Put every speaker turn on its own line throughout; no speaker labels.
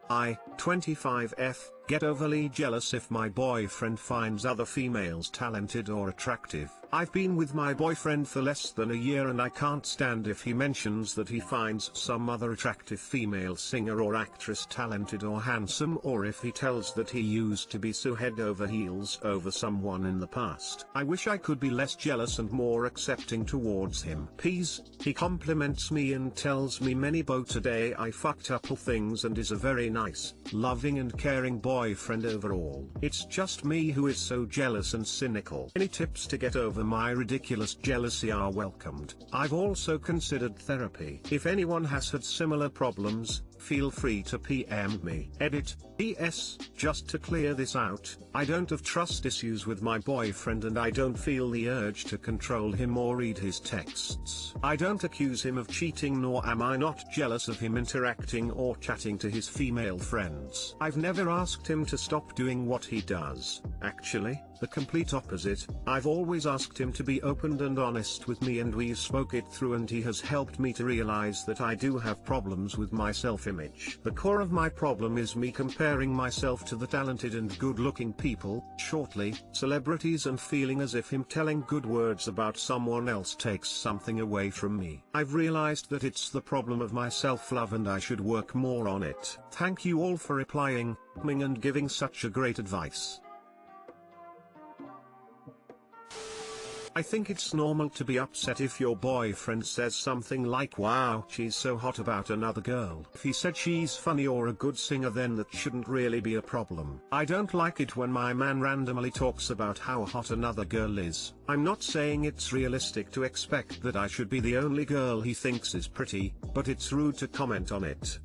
I, 25F, get overly jealous if my boyfriend finds other females talented or attractive. I've been with my boyfriend for less than a year and I can't stand if he mentions that he finds some other attractive female singer or actress talented or handsome, or if he tells that he used to be so head over heels over someone in the past. I wish I could be less jealous and more accepting towards him. He compliments me and tells me many boats a day I fucked up all things and is a very nice, loving and caring boyfriend overall. It's just me who is so jealous and cynical. Any tips to get over my ridiculous jealousy are welcomed. I've also considered therapy. If anyone has had similar problems, feel free to PM me. Edit. PS, just to clear this out, I don't have trust issues with my boyfriend and I don't feel the urge to control him or read his texts. I don't accuse him of cheating, nor am I not jealous of him interacting or chatting to his female friends. I've never asked him to stop doing what he does. Actually, the complete opposite. I've always asked him to be open and honest with me and we've spoke it through and he has helped me to realize that I do have problems with my self-image. The core of my problem is me comparing myself to the talented and good-looking people, shortly, celebrities, and feeling as if him telling good words about someone else takes something away from me. I've realized that it's the problem of my self-love and I should work more on it. Thank you all for replying, and giving such a great advice. I think it's normal to be upset if your boyfriend says something like, "Wow, she's so hot," about another girl. If he said she's funny or a good singer, then that shouldn't really be a problem. I don't like it when my man randomly talks about how hot another girl is. I'm not saying it's realistic to expect that I should be the only girl he thinks is pretty, but it's rude to comment on it.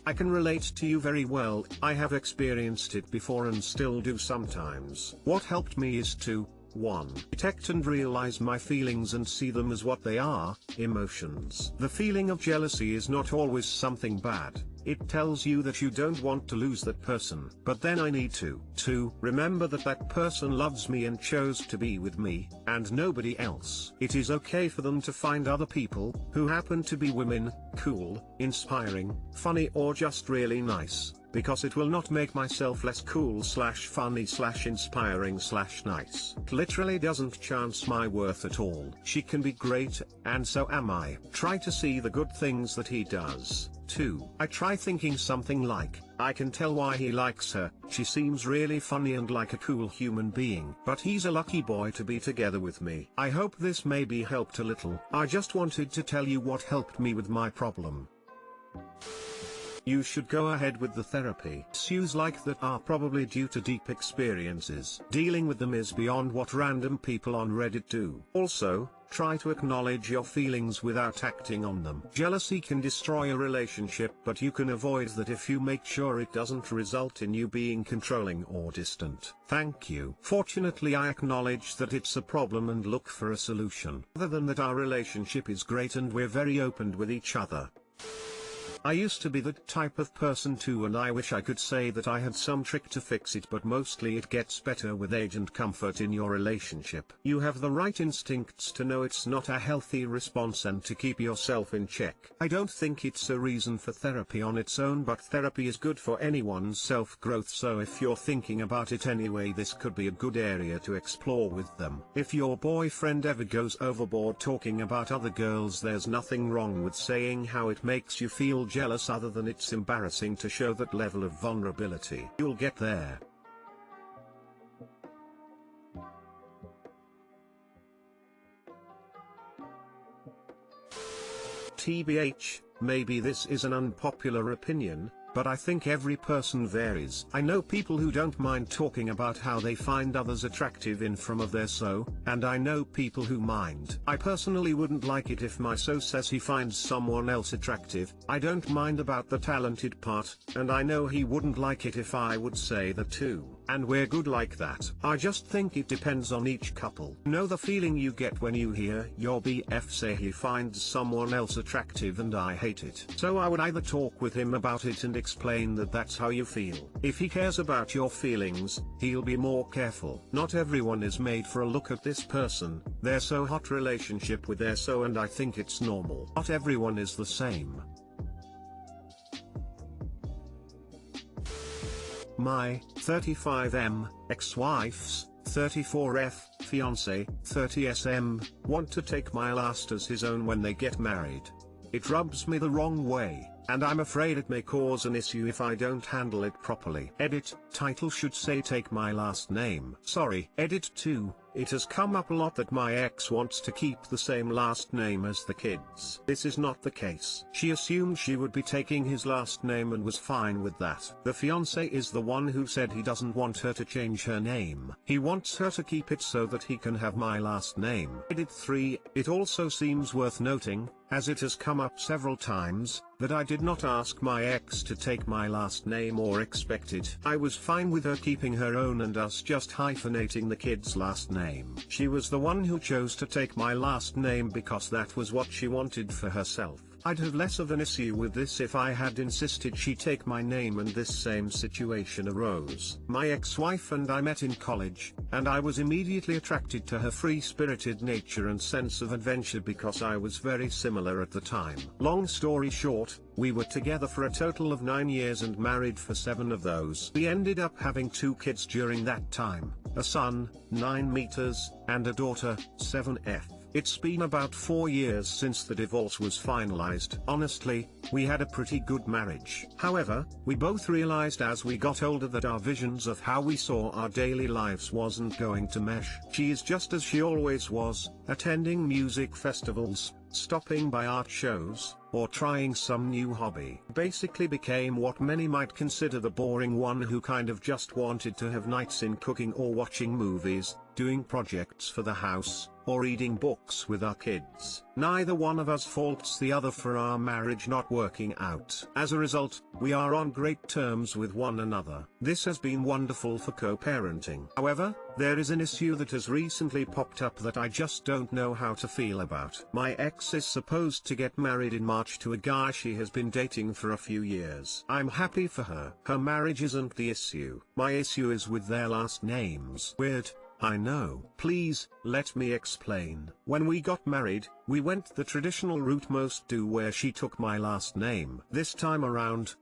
I can relate to you very well. I have experienced it before and still do sometimes. What helped me is to 1. Detect and realize my feelings and see them as what they are, emotions. The feeling of jealousy is not always something bad. It tells you that you don't want to lose that person. But then I need to 2. Remember that that person loves me and chose to be with me, and nobody else. It is okay for them to find other people, who happen to be women, cool, inspiring, funny, or just really nice, because it will not make myself less cool / funny / inspiring / nice. It literally doesn't chance my worth at all. She can be great, and so am I. Try to see the good things that he does. 2. I try thinking something like, I can tell why he likes her, she seems really funny and like a cool human being. But he's a lucky boy to be together with me. I hope this maybe helped a little. I just wanted to tell you what helped me with my problem. You should go ahead with the therapy. Issues like that are probably due to deep experiences. Dealing with them is beyond what random people on Reddit do. Also, try to acknowledge your feelings without acting on them. Jealousy can destroy a relationship, but you can avoid that if you make sure it doesn't result in you being controlling or distant. Thank you. Fortunately, I acknowledge that it's a problem and look for a solution. Other than that, our relationship is great and we're very open with each other. I used to be that type of person too, and I wish I could say that I had some trick to fix it, but mostly it gets better with age and comfort in your relationship. You have the right instincts to know it's not a healthy response and to keep yourself in check. I don't think it's a reason for therapy on its own, but therapy is good for anyone's self-growth, so if you're thinking about it anyway, this could be a good area to explore with them. If your boyfriend ever goes overboard talking about other girls, there's nothing wrong with saying how it makes you feel jealous, other than it's embarrassing to show that level of vulnerability. You'll get there. TBH, maybe this is an unpopular opinion, but I think every person varies. I know people who don't mind talking about how they find others attractive in front of their so, and I know people who mind. I personally wouldn't like it if my so says he finds someone else attractive. I don't mind about the talented part, and I know he wouldn't like it if I would say that too. And we're good like that. I just think it depends on each couple. Know the feeling you get when you hear your BF say he finds someone else attractive and I hate it. So I would either talk with him about it and explain that that's how you feel. If he cares about your feelings, he'll be more careful. Not everyone is made for a look at this person, they're so hot relationship with their so, and I think it's normal. Not everyone is the same. My 35M ex-wife's 34F fiancé 30SM want to take my last as his own when they get married. It rubs me the wrong way, and I'm afraid it may cause an issue if I don't handle it properly. Edit, title should say take my last name. Sorry. Edit 2, it has come up a lot that my ex wants to keep the same last name as the kids. This is not the case. She assumed she would be taking his last name and was fine with that. The fiancé is the one who said he doesn't want her to change her name. He wants her to keep it so that he can have my last name. Edit 3, it also seems worth noting, as it has come up several times, that I did not ask my ex to take my last name or expect it. I was fine with her keeping her own and us just hyphenating the kid's last name. She was the one who chose to take my last name because that was what she wanted for herself. I'd have less of an issue with this if I had insisted she take my name and this same situation arose. My ex-wife and I met in college, and I was immediately attracted to her free-spirited nature and sense of adventure because I was very similar at the time. Long story short, we were together for a total of 9 years and married for 7 of those. We ended up having 2 kids during that time, a son, 9 meters, and a daughter, 7F. It's been about 4 years since the divorce was finalized. Honestly, we had a pretty good marriage. However, we both realized as we got older that our visions of how we saw our daily lives wasn't going to mesh. She is just as she always was, attending music festivals, stopping by art shows, or trying some new hobby. Basically became what many might consider the boring one who kind of just wanted to have nights in cooking or watching movies, doing projects for the house, or reading books with our kids. Neither one of us faults the other for our marriage not working out. As a result, we are on great terms with one another. This has been wonderful for co-parenting. However, there is an issue that has recently popped up that I just don't know how to feel about. My ex is supposed to get married in March to a guy she has been dating for a few years. I'm happy for her. Her marriage isn't the issue. My issue is with their last names. Weird, I know. Please, let me explain. When we got married, we went the traditional route most do where she took my last name. This time around,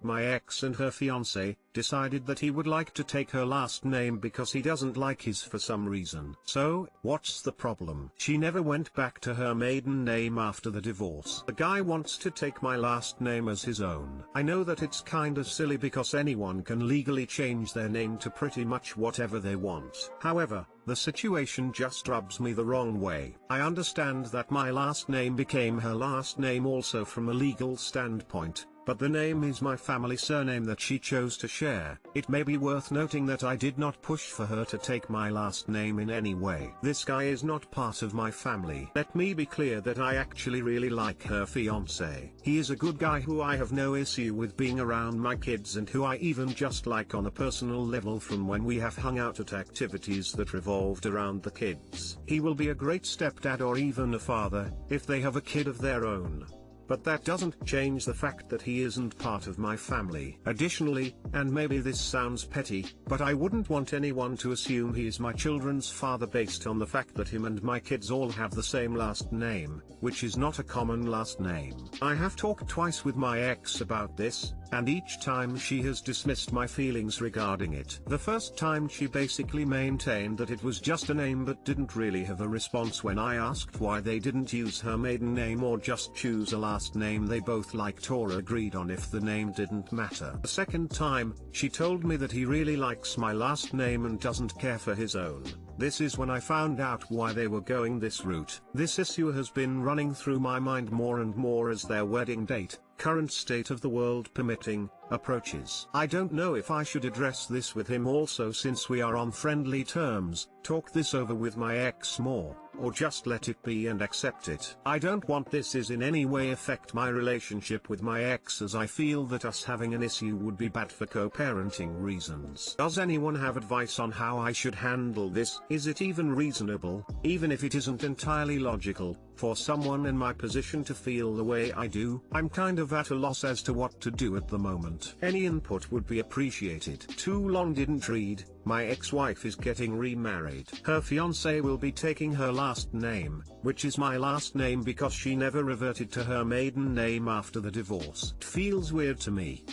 my ex and her fiancé, decided that he would like to take her last name because he doesn't like his for some reason. So, what's the problem? She never went back to her maiden name after the divorce. The guy wants to take my last name as his own. I know that it's kind of silly because anyone can legally change their name to pretty much whatever they want. However, the situation just rubs me the wrong way. I understand that my last name became her last name also from a legal standpoint, but the name is my family surname that she chose to share. It may be worth noting that I did not push for her to take my last name in any way. This guy is not part of my family. Let me be clear that I actually really like her fiancé. He is a good guy who I have no issue with being around my kids and who I even just like on a personal level from when we have hung out at activities that revolved around the kids. He will be a great stepdad or even a father, if they have a kid of their own. But that doesn't change the fact that he isn't part of my family. Additionally, and maybe this sounds petty, but I wouldn't want anyone to assume he is my children's father based on the fact that him and my kids all have the same last name, which is not a common last name. I have talked twice with my ex about this, and each time she has dismissed my feelings regarding it. The first time she basically maintained that it was just a name but didn't really have a response when I asked why they didn't use her maiden name or just choose a last name they both liked or agreed on if the name didn't matter. The second time, she told me that he really likes my last name and doesn't care for his own. This is when I found out why they were going this route. This issue has been running through my mind more and more as their wedding date, current state of the world permitting, approaches. I don't know if I should address this with him also since we are on friendly terms, talk this over with my ex more, or just let it be and accept it. I don't want this is in any way affect my relationship with my ex as I feel that us having an issue would be bad for co-parenting reasons. Does anyone have advice on how I should handle this? Is it even reasonable, even if it isn't entirely logical, for someone in my position to feel the way I do? I'm kind of at a loss as to what to do at the moment. Any input would be appreciated. Too long didn't read. My ex-wife is getting remarried. Her fiancé will be taking her last name, which is my last name because she never reverted to her maiden name after the divorce. It feels weird to me.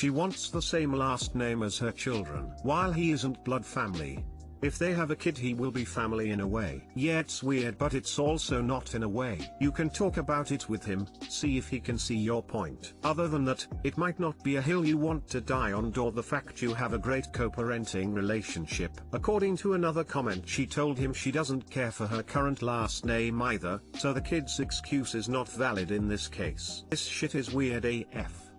She wants the same last name as her children. While he isn't blood family, if they have a kid he will be family in a way. Yeah, it's weird, but it's also not in a way. You can talk about it with him, see if he can see your point. Other than that, it might not be a hill you want to die on, or the fact you have a great co-parenting relationship. According to another comment, she told him she doesn't care for her current last name either, so the kid's excuse is not valid in this case. This shit is weird AF.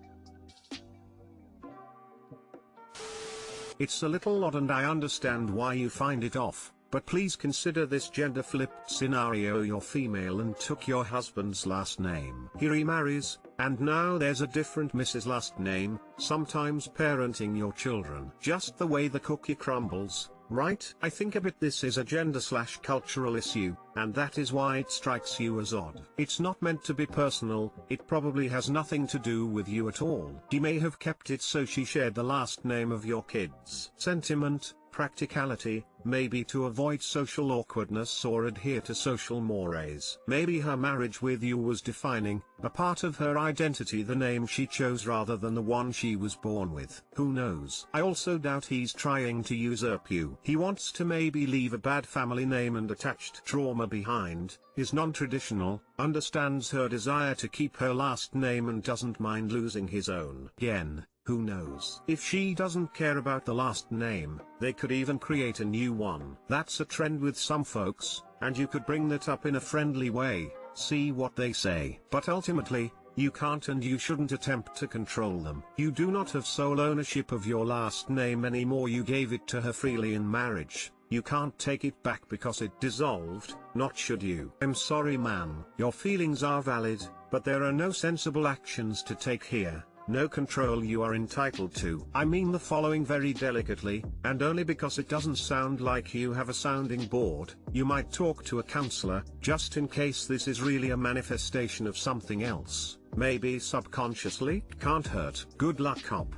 It's a little odd and I understand why you find it off, but please consider this gender-flipped scenario. You're female and took your husband's last name. He remarries, and now there's a different Mrs. last name, sometimes parenting your children. Just the way the cookie crumbles, right? I think a bit this is a gender/cultural issue, and that is why it strikes you as odd. It's not meant to be personal, it probably has nothing to do with you at all. She may have kept it so she shared the last name of your kids. Sentiment, practicality, maybe to avoid social awkwardness or adhere to social mores. Maybe her marriage with you was defining a part of her identity, the name she chose rather than the one she was born with. Who knows? I also doubt he's trying to usurp you. He wants to maybe leave a bad family name and attached trauma behind, is non-traditional, understands her desire to keep her last name and doesn't mind losing his own. Again, who knows? If she doesn't care about the last name, they could even create a new one. That's a trend with some folks, and you could bring that up in a friendly way, see what they say. But ultimately, you can't and you shouldn't attempt to control them. You do not have sole ownership of your last name anymore. You gave it to her freely in marriage. You can't take it back because it dissolved, not should you. I'm sorry man. Your feelings are valid, but there are no sensible actions to take here. No control you are entitled to. I mean the following very delicately, and only because it doesn't sound like you have a sounding board. You might talk to a counselor, just in case this is really a manifestation of something else. Maybe subconsciously. Can't hurt. Good luck, cop.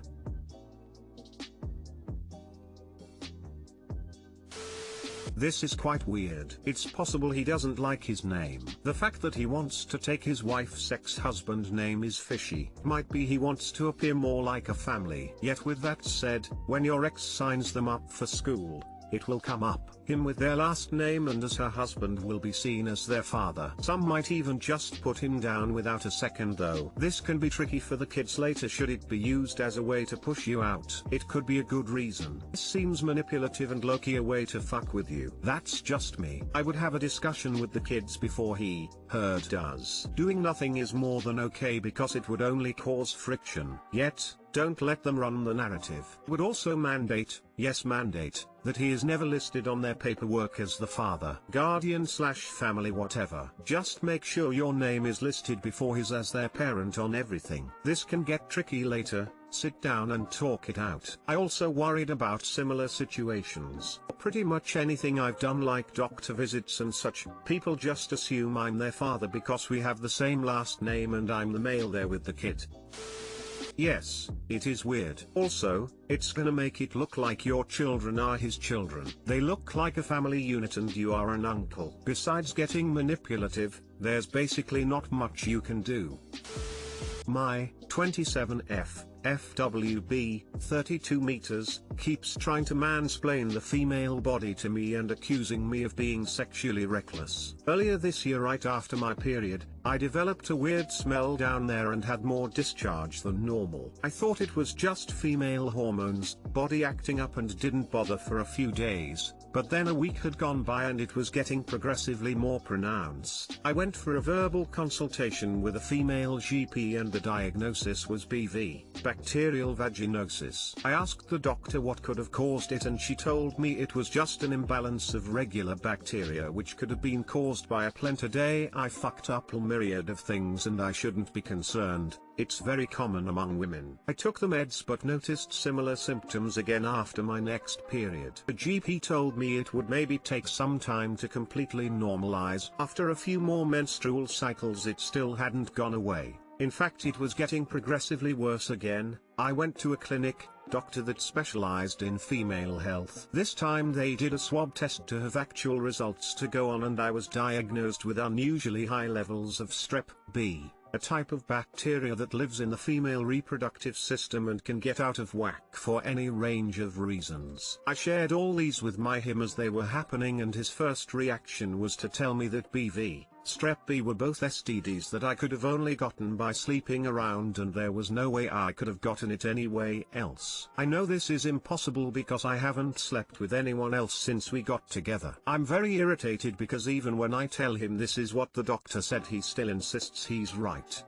This is quite weird. It's possible he doesn't like his name. The fact that he wants to take his wife's ex-husband name is fishy. Might be he wants to appear more like a family. Yet with that said, when your ex signs them up for school, it will come up. Him with their last name and as her husband will be seen as their father. Some might even just put him down without a second though. This can be tricky for the kids later should it be used as a way to push you out. It could be a good reason. This seems manipulative and low-key a way to fuck with you. That's just me. I would have a discussion with the kids before he, her does. Doing nothing is more than okay because it would only cause friction. Yet, don't let them run the narrative. Would also mandate, yes mandate, that he is never listed on their paperwork as the father, guardian/family whatever. Just make sure your name is listed before his as their parent on everything. This can get tricky later, sit down and talk it out. I also worried about similar situations. Pretty much anything I've done like doctor visits and such, people just assume I'm their father because we have the same last name and I'm the male there with the kid. Yes, it is weird. Also, it's gonna make it look like your children are his children. They look like a family unit and you are an uncle. Besides getting manipulative, there's basically not much you can do. My 27F, FWB, 32 meters, keeps trying to mansplain the female body to me and accusing me of being sexually reckless. Earlier this year, right after my period, I developed a weird smell down there and had more discharge than normal. I thought it was just female hormones, body acting up, and didn't bother for a few days. But then a week had gone by and it was getting progressively more pronounced. I went for a verbal consultation with a female GP and the diagnosis was BV, bacterial vaginosis. I asked the doctor what could have caused it and she told me it was just an imbalance of regular bacteria which could have been caused by a plenty day. I fucked up a myriad of things and I shouldn't be concerned. It's very common among women. I took the meds but noticed similar symptoms again after my next period. The GP told me it would maybe take some time to completely normalize. After a few more menstrual cycles it still hadn't gone away. In fact, it was getting progressively worse again. I went to a clinic, doctor that specialized in female health. This time they did a swab test to have actual results to go on and I was diagnosed with unusually high levels of strep B. a type of bacteria that lives in the female reproductive system and can get out of whack for any range of reasons. I shared all these with him as they were happening, and his first reaction was to tell me that BV, Strep B were both STDs that I could have only gotten by sleeping around, and there was no way I could have gotten it anyway else. I know this is impossible because I haven't slept with anyone else since we got together. I'm very irritated because even when I tell him this is what the doctor said, he still insists he's right.